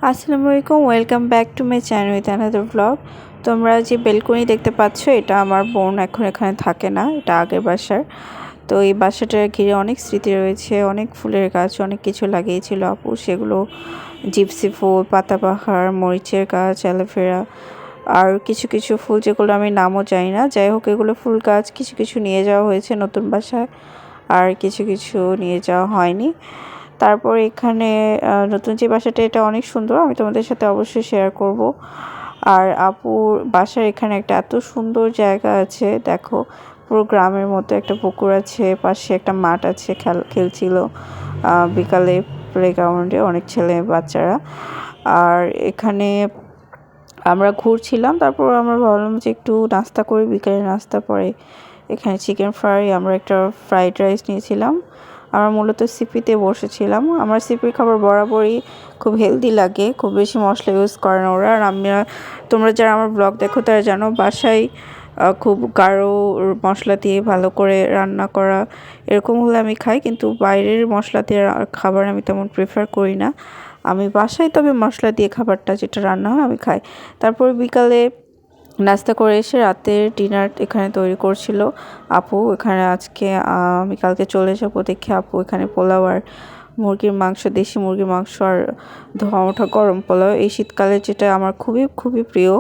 আসসালামু আলাইকুম, welcome back to my channel with another blog. তোমরা যে বেলকনি দেখতে পাচ্ছ, এটা আমার বোন এখন এখানে থাকে না, এটা আগের বাসার। তো এই বাসাটার ঘিরে অনেক স্মৃতি রয়েছে, অনেক ফুলের গাছ, অনেক কিছু লাগিয়েছিল আপু। সেগুলো জিপসি ফুল, পাতাবাহার, মরিচের গাছ, অ্যালোভেরা আর কিছু কিছু ফুল যেগুলো আমি নামও জানি না। যাই হোক, এগুলো ফুল গাছ কিছু কিছু নিয়ে যাওয়া হয়েছে নতুন বাসায়, আর কিছু কিছু নিয়ে যাওয়া হয়নি। তারপর এখানে নতুন যে বাসাটা, এটা অনেক সুন্দর, আমি তোমাদের সাথে অবশ্যই শেয়ার করব। আর আপুর বাসার এখানে একটা এত সুন্দর জায়গা আছে, দেখো পুরো গ্রামের মতো একটা পুকুর আছে, পাশে একটা মাঠ আছে, খেলছিল বিকালে প্লেগ্রাউন্ডে অনেক ছেলে বাচ্চারা। আর এখানে আমরা ঘুরছিলাম, তারপর আমরা ভাবলাম যে একটু নাস্তা করি, বিকালে নাস্তা পরে এখানে চিকেন ফ্রাই, আমরা একটা ফ্রাইড রাইস নিয়েছিলাম। আমরা মূলত সিপিতে বসেছিলাম। আমার সিপির খাবার বরাবরই খুব হেলদি লাগে, খুব বেশি মশলা ইউজ করে না ওরা। আর তোমরা যারা আমার ব্লগ দেখো তারা জানো, বাসায় খুব গাঢ় মশলা দিয়ে ভালো করে রান্না করা এরকম হলে আমি খাই, কিন্তু বাইরের মশলা দিয়ে খাবার আমি তেমন প্রেফার করি না। আমি বাসায় তবে মশলা দিয়ে খাবারটা যেটা রান্না হয় আমি খাই। তারপর বিকালে নাস্তা করে এসে রাতের ডিনার এখানে তৈরি করছিল আপু। এখানে আজকে আমি কালকে চলে যাবো দেখে আপু এখানে পোলাও আর মুরগির মাংস, দেশি মুরগির মাংস আর ধোয়া ওঠা গরম পোলাও, এই শীতকালে যেটা আমার খুবই খুবই প্রিয়,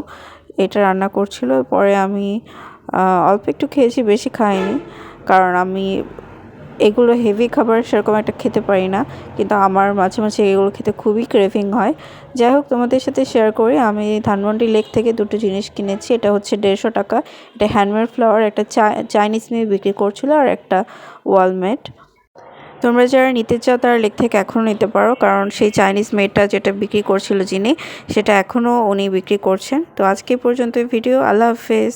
এটা রান্না করছিল। পরে আমি অল্প একটু খেয়েছি, বেশি খাইনি, কারণ আমি এগুলো হেভি খাবার সেরকম একটা খেতে পারি না, কিন্তু আমার মাঝে মাঝে এগুলো খেতে খুবই ক্রেভিং হয়। যাই হোক, তোমাদের সাথে শেয়ার করি, আমি ধানমন্ডি লেক থেকে দুটো জিনিস কিনেছি। এটা হচ্ছে 150 টাকা, এটা হ্যান্ডমেড ফ্লাওয়ার, একটা চাইনিজ মেয়ে বিক্রি করছিল, আর একটা ওয়ালমেট। তোমরা যারা নিতে চাও তারা লেক থেকে এখনও নিতে পারো, কারণ সেই চাইনিজ মেডটা যেটা বিক্রি করছিল যিনি, সেটা এখনও উনি বিক্রি করছেন। তো আজকে পর্যন্ত ভিডিও, আল্লাহ হাফেজ।